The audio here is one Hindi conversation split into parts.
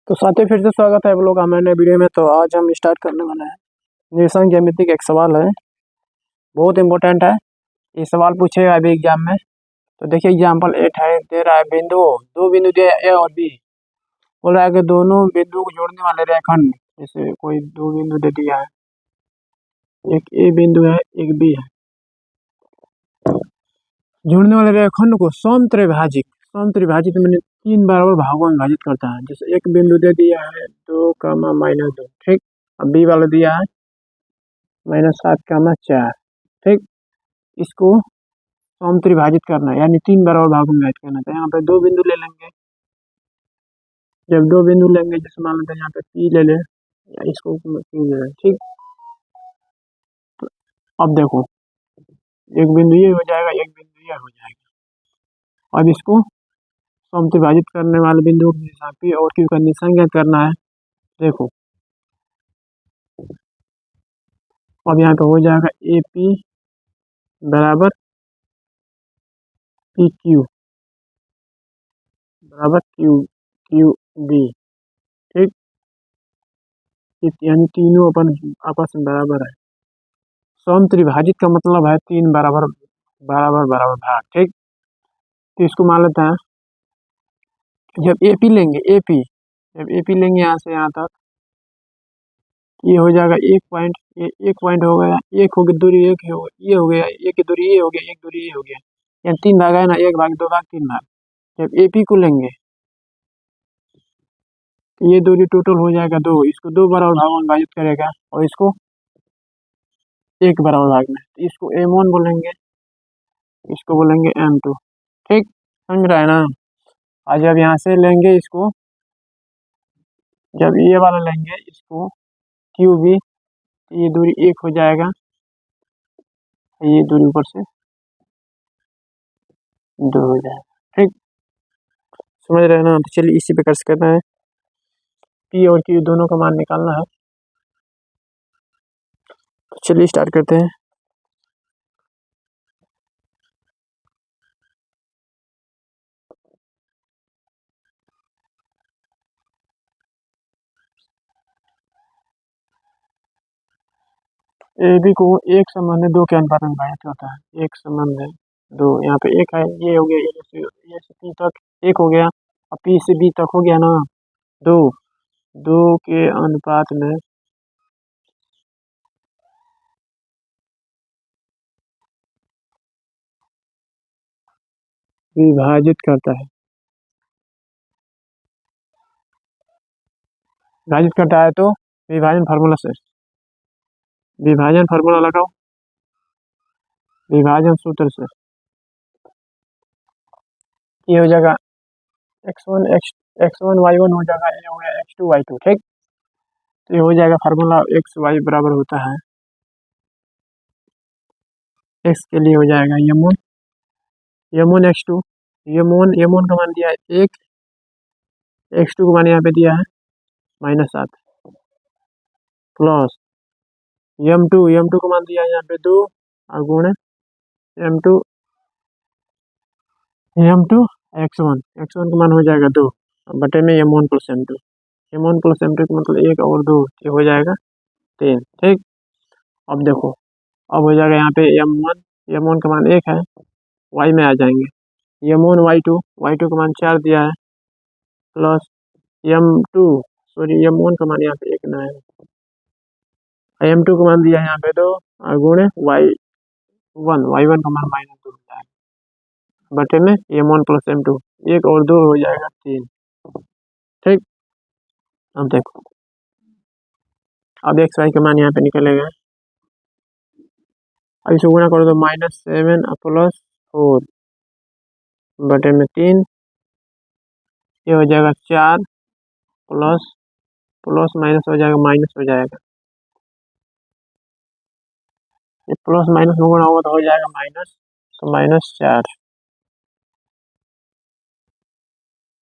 तो साथियों फिर से स्वागत है आप लोग हमारे नए वीडियो में। तो आज हम स्टार्ट करने वाले हैं निरसन ज्यामिति का एक सवाल है, बहुत इंपॉर्टेंट है। ये सवाल पूछेगा अभी एग्जाम में। तो देखिए एग्जाम्पल 8 है, दे रहा है बिंदु, दो बिंदु दिया है ए और बी। बोल रहा है कि दोनों बिंदु को जोड़ने वाले रेखाखंड, जैसे कोई दो बिंदु दे दिया है, एक ए बिंदु है एक बी है, जोड़ने वाले रेखाखंड को समत्रिभाजित मैंने 3 बराबर भागों में विभाजित करता है। जैसे एक बिंदु दे दिया है 2, -2, ठीक। अब बी वाला दिया है -7, 4, ठीक। इसको समत्रिभाजित करना है, यानी 3 बराबर भागों में विभाजित करना है। तो यहाँ पे दो बिंदु ले लेंगे। जब दो बिंदु लेंगे, जैसे मान लेते हैं यहाँ पे पी ले लें या इसको पी ले लें, ठीक। तो अब देखो एक बिंदु ये हो जाएगा, एक बिंदु ये हो जाएगा। अब इसको समत्रिभाजित करने वाले बिंदु के हिसाब पी और क्यू का निशान ज्ञात करना है। देखो अब यहाँ पे हो जाएगा ए पी बराबर पी क्यू बराबर क्यू क्यू बी, ठीक। यानी तीनों अपन आपस में बराबर है। समत्रिभाजित का मतलब है 3 बराबर बराबर बराबर भाग, ठीक। तो इसको मान लेते हैं, जब एपी लेंगे यहाँ से यहाँ तक, ये हो जाएगा 1 पॉइंट, ये 1 पॉइंट हो गया, एक हो गया दूरी, एक हो ये हो गया, एक की दूरी ये हो गया, एक दूरी ये हो गया, यानी 3 भाग है ना, 1 भाग 2 भाग 3 भाग। जब एपी को लेंगे तो ये दूरी टोटल हो जाएगा 2, इसको 2 बराबर भागों में विभाजित करेगा और इसको 1 बराबर भाग में। तो इसको M1 बोलेंगे, इसको बोलेंगे M2, ठीक। समझ रहा है ना। आज जब यहाँ से लेंगे इसको, जब ये वाला लेंगे इसको क्यू बी, ये दूरी 1 हो जाएगा, ये दूरी ऊपर से 2 हो जाएगा, ठीक। समझ रहे हैं ना। तो चलिए इसी प्रकार से करना है, पी और क्यू दोनों का मान निकालना है। तो चलिए स्टार्ट करते हैं। ए बी को एक संबंध है 2 के अनुपात में विभाजित होता है। एक संबंध है 2, यहाँ पे 1 है, ये हो गया, ये से पी तक 1 हो गया, और पी से बी तक हो गया ना 2, 2 के अनुपात में विभाजित करता है। विभाजित करता है तो विभाजन फार्मूला से, विभाजन फार्मूला लगाओ, विभाजन सूत्र से ये हो जाएगा x1 y1 हो जाएगा, ये हो गया x2 y2, ठीक। तो ये हो जाएगा फार्मूला x y बराबर होता है, x के लिए हो जाएगा यमोन x2, यमोन का मान दिया है 1, x2 का मान यहाँ पे दिया है -7, प्लस m2 का मान दिया है यहाँ पे 2 और गुणे m2 x1 का मान हो जाएगा 2 बटे में m1 प्लस m2 का मतलब 1 और 2, ये हो जाएगा 3, ठीक। अब देखो, अब हो जाएगा यहाँ पे m1 का मान 1 है, y में आ जाएंगे, m1 y2 का मान 4 दिया है, प्लस m1 का मान यहाँ पे 1 ना है, m2 का मान दिया है यहाँ पे 2 और गुणे y1 का मान -2 दिया है, बटे में m1 प्लस m2, 1 और 2 हो जाएगा 3, ठीक। अब देखो, अब x y का मान यहाँ पे निकलेगा, अब इसे गुणा करो तो -7 प्लस 4 बटे में 3, ये हो जाएगा 4 प्लस प्लस माइनस हो जाएगा माइनस हो जाएगा, ये प्लस माइनस में गुणा होगा तो हो जाएगा माइनस, तो -4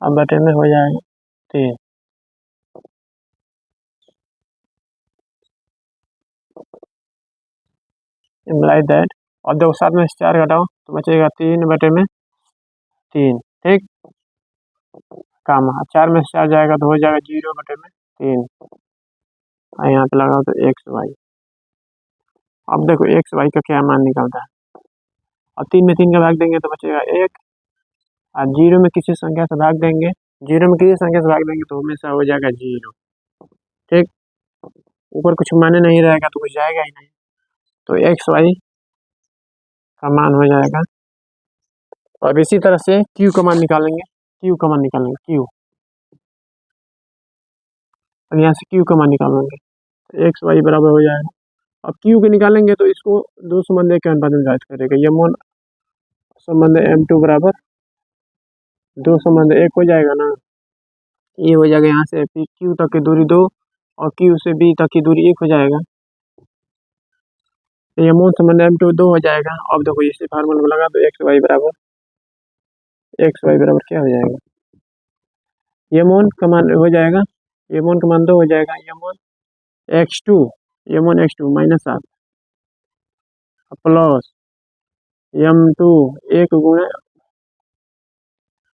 अब बटे में हो जाएगा 3। इम्प्लाई दैट, और देखो 7 में से 4 घटाओ तो बचेगा 3 बटे में 3, ठीक। कामा 4 में से 4 जाएगा तो हो जाएगा 0/3। और यहाँ पे लगाओ तो एक्स वाई। अब देखो एक्स वाई का क्या मान निकलता है। और 3 में 3 का भाग देंगे तो बचेगा 1। और 0 में किसी संख्या से भाग देंगे, 0 में किसी संख्या से भाग देंगे तो हमेशा हो जाएगा 0। ठीक, ऊपर कुछ माने नहीं रहेगा तो कुछ जाएगा ही नहीं। तो एक्स वाई का मान हो जाएगा। अब इसी तरह से क्यू का मान निकालेंगे, क्यू का मान निकालेंगे क्यू। अब यहाँ से क्यू का मान निकालेंगे तो एक्स वाई बराबर हो जाएगा। अब क्यू के निकालेंगे तो इसको दो संबंध के अनुपात में विभाजित करेगा। ये मोन संबंध m2 बराबर दो संबंध एक हो जाएगा ना। ये हो जाएगा यहाँ से क्यू तक की दूरी 2 और क्यू से बी तक की दूरी 1 हो जाएगा। तो ये मोन संबंध m2 2 हो जाएगा। अब देखो इसी फार्मूले में लगा तो एक्स वाई बराबर क्या हो जाएगा, ये मोन का मान हो जाएगा, ये मोन का मान 2 हो जाएगा, ये मोन x2, ये मोन x2 -7 प्लस m2 1 गुणे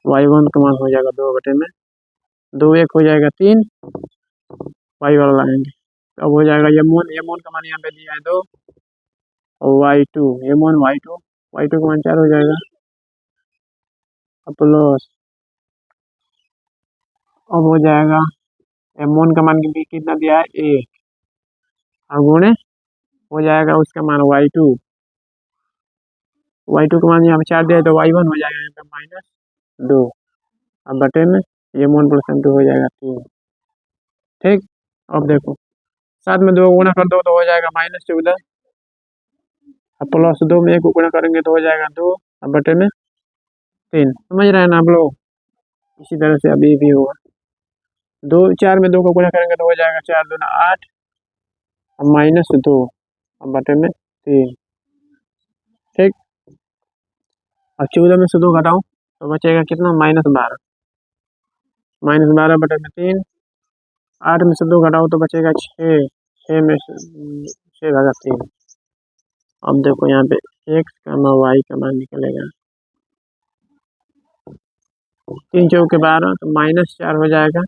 y1 का मान हो जाएगा 2/में 2 1 हो जाएगा 3, y वाला लाएंगे अब हो जाएगा ये मोन का मान यहाँ पे दिया है 2 और y2, ये मोन y2 का मान 4 हो जाएगा प्लस अब हो जाएगा m1 का मान भी कितना दिया है 1 और गुणे हो जाएगा उसका मान y2 का मान यहाँ पे 4 दिया है तो y1 हो जाएगा यहाँ पे -2 अब बटे में ये मोन प्लस m2 हो जाएगा 3। ठीक, अब देखो साथ में 2 गुणा कर दो तो हो जाएगा -14 और प्लस 2 में 1 को गुणा करेंगे तो हो जाएगा 2 और बटे में 3। समझ रहे हैं ना आप लोग। इसी तरह से अभी भी होगा 2 4 में 2 को गुणा करेंगे तो हो जाएगा 4 दूना 8 और -2 और बटे में 3। ठीक, और 14 में से 2 घटाओ तो बचेगा कितना -12 बटे में 3। 8 में से 2 घटाओ तो बचेगा 6 6 में से 6/3। अब देखो यहाँ पे x का वाई का मान निकलेगा 3 चौके 12 तो -4 हो जाएगा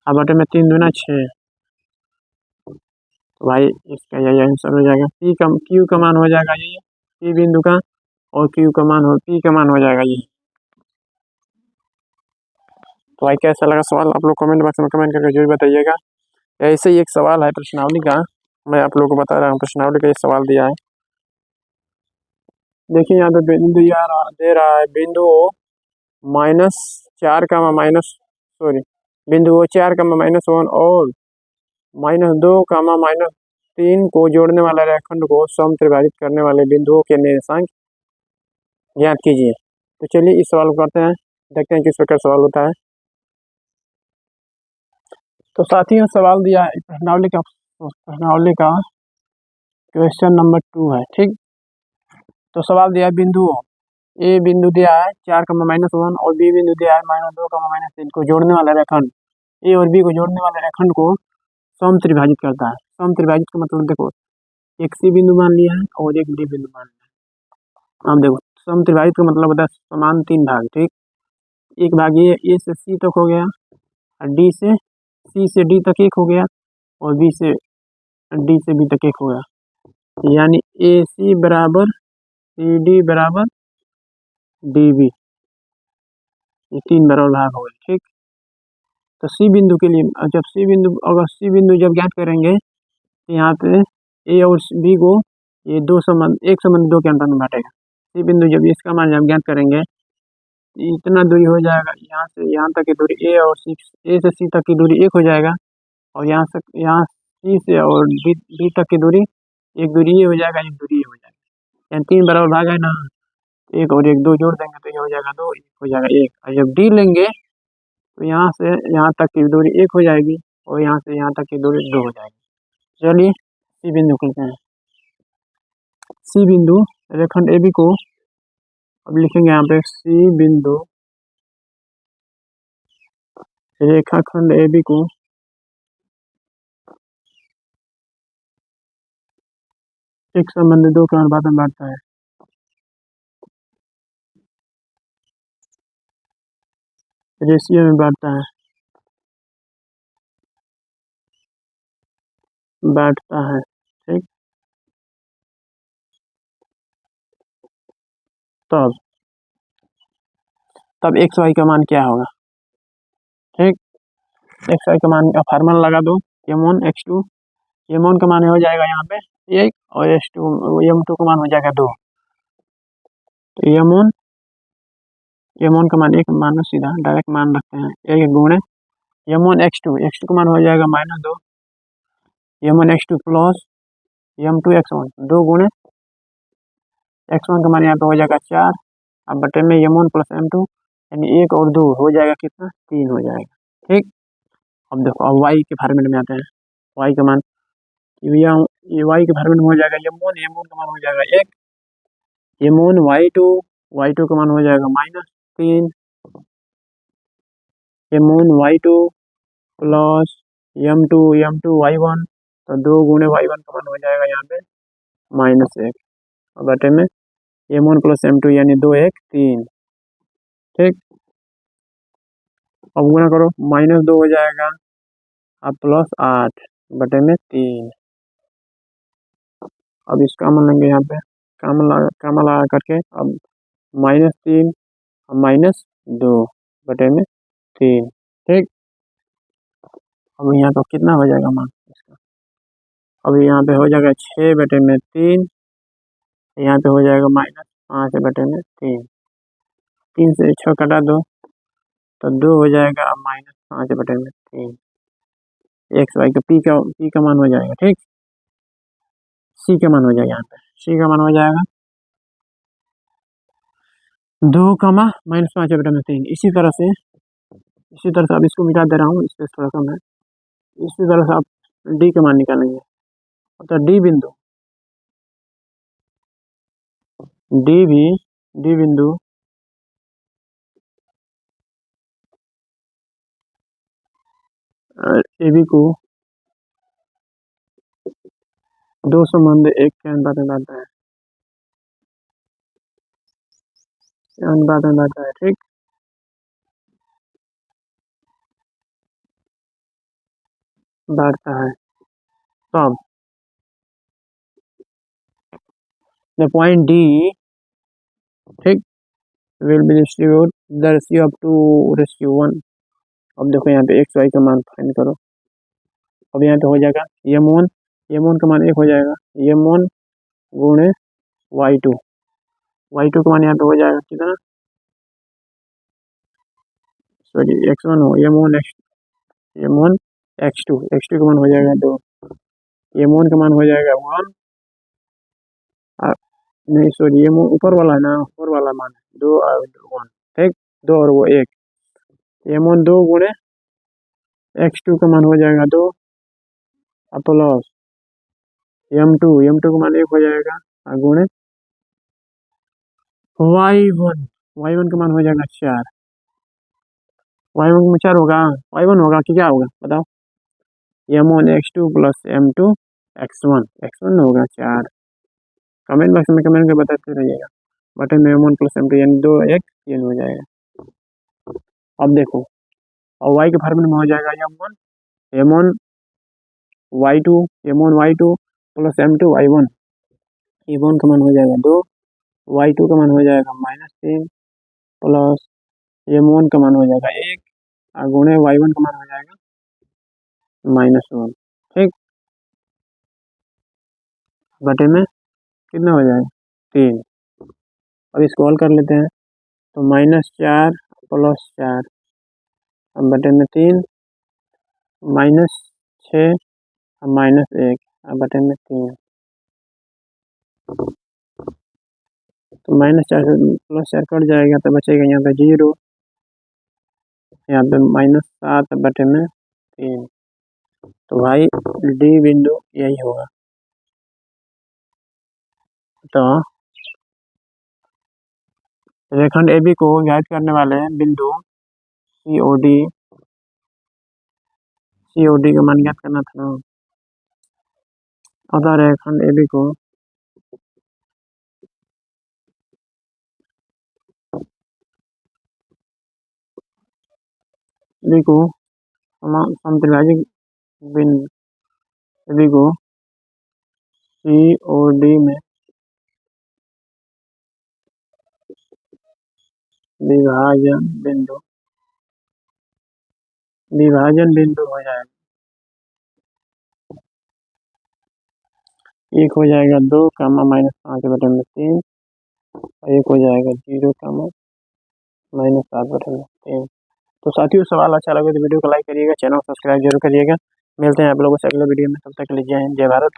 और बटे में 3 दूना 6 तो भाई इसका यही आंसर हो जाएगा। क्यू का मान हो जाएगा ये पी बिंदु का और पी का मान हो जाएगा ये। तो भाई कैसा लगा सवाल आप लोग कमेंट बॉक्स में कमेंट करके जरूर बताइएगा। ऐसे ही एक सवाल है प्रश्नावली का, मैं आप लोगों को बता रहा हूँ प्रश्नावली का ये सवाल दिया है। देखिए यहाँ पे बिंदु दे रहा है बिंदु -4 का बिंदु 4 का -1 और -2 का -3 को जोड़ने वाला रेखाखंड को समत्रिभाजित करने वाले बिंदुओं के निर्देशांक ज्ञात कीजिए। तो चलिए इस सवाल को करते हैं, देखते हैं किस प्रकार सवाल होता है। तो साथियों सवाल दिया है प्रश्नावली का क्वेश्चन नंबर 2 है। ठीक, तो सवाल दिया है बिंदुओं ए बिंदु दिया है 4 का -1 और बी बिंदु दिया है -2 का -3 को जोड़ने वाला रेखाखंड ए और बी को जोड़ने वाले रेखाखंड को समत्रिभाजित करता है। समत्रिभाजित का मतलब देखो एक सी बिंदु मान लिया है और एक डी बिंदु मान लिया है। अब देखो समत्रिभाजित का मतलब होता है समान 3 भाग। ठीक, एक भाग ये ए से सी तक हो गया और डी से सी से डी तक एक हो गया और बी से डी से बी तक एक हो गया, यानी ए सी बराबर सी डी बराबर डी बी, ये 3 बराबर भाग हो गए। ठीक, तो सी बिंदु के लिए अगर सी बिंदु जब ज्ञात करेंगे तो यहाँ पे ए और बी को ये एक संबंध 2 के अनुपात में बांटेगा। सी बिंदु जब इसका मान जब ज्ञात करेंगे इतना दूरी हो जाएगा, यहाँ से यहाँ तक की दूरी ए से सी तक की दूरी 1 हो जाएगा और यहाँ सी से और डी तक की दूरी एक दूरी ये हो जाएगा, एक दूरी ये हो जाएगा, यानी 3 बराबर भाग है ना। एक और एक 2 जोड़ देंगे तो ये हो जाएगा 2, एक हो जाएगा 1 और जब डी लेंगे तो यहाँ से यहाँ तक की दूरी 1 हो जाएगी और यहाँ से यहाँ तक की दूरी 2 हो जाएगी। चलिए सी बिंदु करते हैं। सी बिंदु रेखाखंड AB को अब लिखेंगे यहाँ पे सी बिंदु रेखाखंड AB को एक संबंध 2 के अनुपात में बांटता है। रेशियो में बैठता है ठीक। तब तब एक्स वाई का मान क्या होगा ठीक। एक्स वाई का मान का फार्मूला लगा दो, m1 x2, m1 का मान हो जाएगा यहाँ पे 1 और m2 का मान हो जाएगा 2। तो m1 का मान 1 मानो, सीधा डायरेक्ट मान रखते हैं, 1 गुणे m1 x2 का मान हो जाएगा -2, m1 x2 plus m2 x1, 2 गुणे x1 का मान यहाँ पे हो जाएगा 4, अब बटे में m1 प्लस m2, यानी 1 और 2 हो जाएगा कितना, 3 हो जाएगा ठीक। अब देखो, अब y के फॉर्मेट में आते हैं, y का मान ये y के फॉर्मेट में हो जाएगा m1 का मान हो जाएगा 1, m1 y2 का मान हो जाएगा -3, m1 y2 plus m2 y1, तो 2 गुणे y1 का मान हो जाएगा यहाँ पे -1, और बटे में m1 प्लस m2 यानी 2 1 3 ठीक। अब गुणा करो, -2 हो जाएगा, अब प्लस 8 बटे में 3। अब इसका कॉमन लेंगे यहाँ पे, कॉमन लगा करके अब -3 और -2 बटे में 3 ठीक। अब यहाँ तो कितना हो जाएगा मान इसका, अब यहाँ पे हो जाएगा 6 बटे में 3, यहाँ पे हो जाएगा -5 बटे में 3, 3 से 6 कटा दो तो 2 हो जाएगा, अब -5 बटे में 3, एक्स वाई का पी का मान हो जाएगा ठीक। सी का मान हो जाएगा, यहाँ पे सी का मान हो जाएगा 2, -5 बटे में 3। इसी तरह से अब इसको मिटा दे रहा हूँ, इससे थोड़ा कम है। इसी तरह से आप डी का मान निकालेंगे, तो डी बिंदु ए बी को 2 संबंध 1 के अनुपात में बांटता है, ठीक। बांटता है, तब द पॉइंट डी ठीक will be distribute the ratio of 2:1। अब देखो यहाँ पे एक्स वाई का मान फाइंड करो, अब यहाँ पे हो जाएगा m1 का मान 1 हो जाएगा, m1 गुणे y2 का मान यहाँ पे हो जाएगा कितना, सॉरी x1 हो, m1 x2 का मान हो जाएगा 2, m1 का मान हो जाएगा 1, नहीं सॉरी ये ऊपर वाला है ना, ऊपर वाला मान 2 और 1 ठीक, 2 और वो 1, m1 2 गुणे x2 का मान हो जाएगा 2 प्लस m2 का मान 1 हो जाएगा, गुणे y1 का मान हो जाएगा 4, y1 में 4 होगा, y1 होगा कि क्या होगा बताओ, m1 x2 plus m2 x1 होगा 4। कमेंट बॉक्स में कमेंट करके बताते रहिएगा, बटे में m1 प्लस m2 यानी 2 1 3 हो जाएगा। अब देखो, और y के फॉर्मूले में हो जाएगा m1 y2 plus m2 y1, m1 का मान हो जाएगा 2, y2 का मान हो जाएगा -3 प्लस m1 का मान हो जाएगा 1, गुणे y1 का मान हो जाएगा -1 ठीक, बटे में कितना हो जाएगा 3। अब इसको हल कर लेते हैं, तो -4 प्लस 4 अब बटे में 3, -6 -1 बटे में 3, तो -4 से +4 कट जाएगा तो बचेगा यहाँ पे 0, यहाँ पे -7 बटे में 3, तो भाई डी बिंदु यही होगा। तो रेखंड AB को ज्ञात करने वाले बिंदु COD का मान ज्ञात करना था ना, अतः रेखंड AB को सभी को समत्रिभाजित बिंदु सभी को सी और डी में विभाजन बिंदु हो जाएगा। एक हो जाएगा 2, -5/3 और एक हो जाएगा 0, -7/3। तो साथियों, सवाल अच्छा लगे तो वीडियो को लाइक करिएगा, चैनल को सब्सक्राइब जरूर करिएगा। मिलते हैं आप लोगों से अगले वीडियो में, तब तक के लिए जय हिंद, जय भारत।